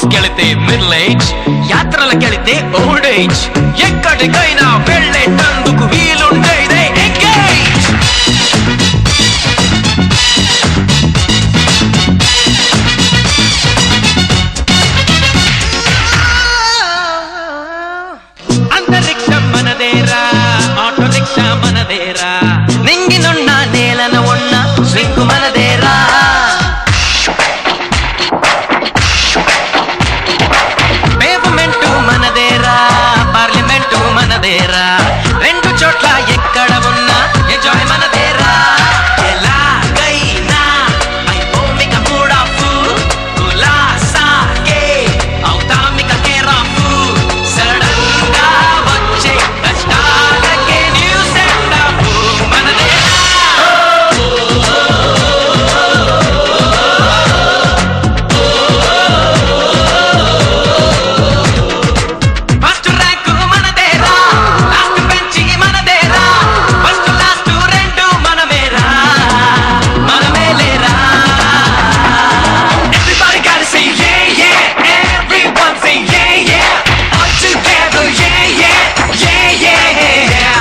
ఆఫీస్కెళితే middle age, యాత్రలకెళితే old age, ఎక్కడికైనా వెళ్ళేటందుకు వీలుండేదే engage. అంతరిక్షం మనదేరా, auto rickshaw మనదేరా, నింగినున్న నేలన ఉన్న స్వింగు మనదేరా. పేవ్మెంటు మనదేరా, పార్లమెంటు మనదేరా, రెండు చోట్ల ఎక్కడ ఉన్నా ఎంజాయ్ మనదేరా. ఎలాగైనా అయిపోమిక మూడాఫు, కులాసాకే అవుతామిక కేరాఫు, సడన్ గా వచ్చే కష్టాలకే న్యూస్ అండ్ ఆఫు మనదేరా. ఫస్ట్ ర్యాంకు మనదేరా, లాస్ట్ బెంచి మనదేరా, ఫస్ట్ లాస్ట్ రెండు మనమేరా, మనమేలేరా. Everybody gotta say yeah yeah, everyone say yeah yeah, all together yeah yeah, yeah yeah.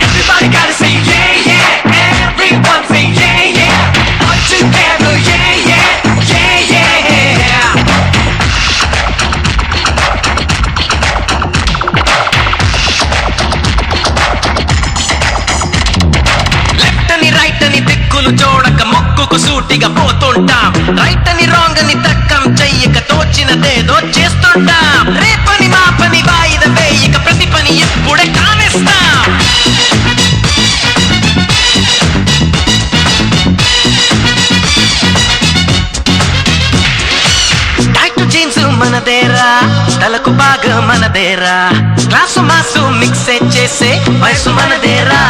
Everybody gotta say yeah yeah, everyone say yeah yeah, all together yeah yeah, yeah yeah. Left అని right అని దిక్కులు చూడక మొక్కుకు సూటిగా పోతుంటాం, right అని wrong అని తక్కం చెయ్యక తోచినదేదో చేస్తుంటాం, రేపని మా పని వాయిద వేయక ప్రతి పని ఇప్పుడే కానిస్తాం. టైట్ జీన్స్ మనదేరా, తలకు బాగా మనదేరా, క్లాసు మాసు మిక్స్ చేసే వయసు మనదేరా.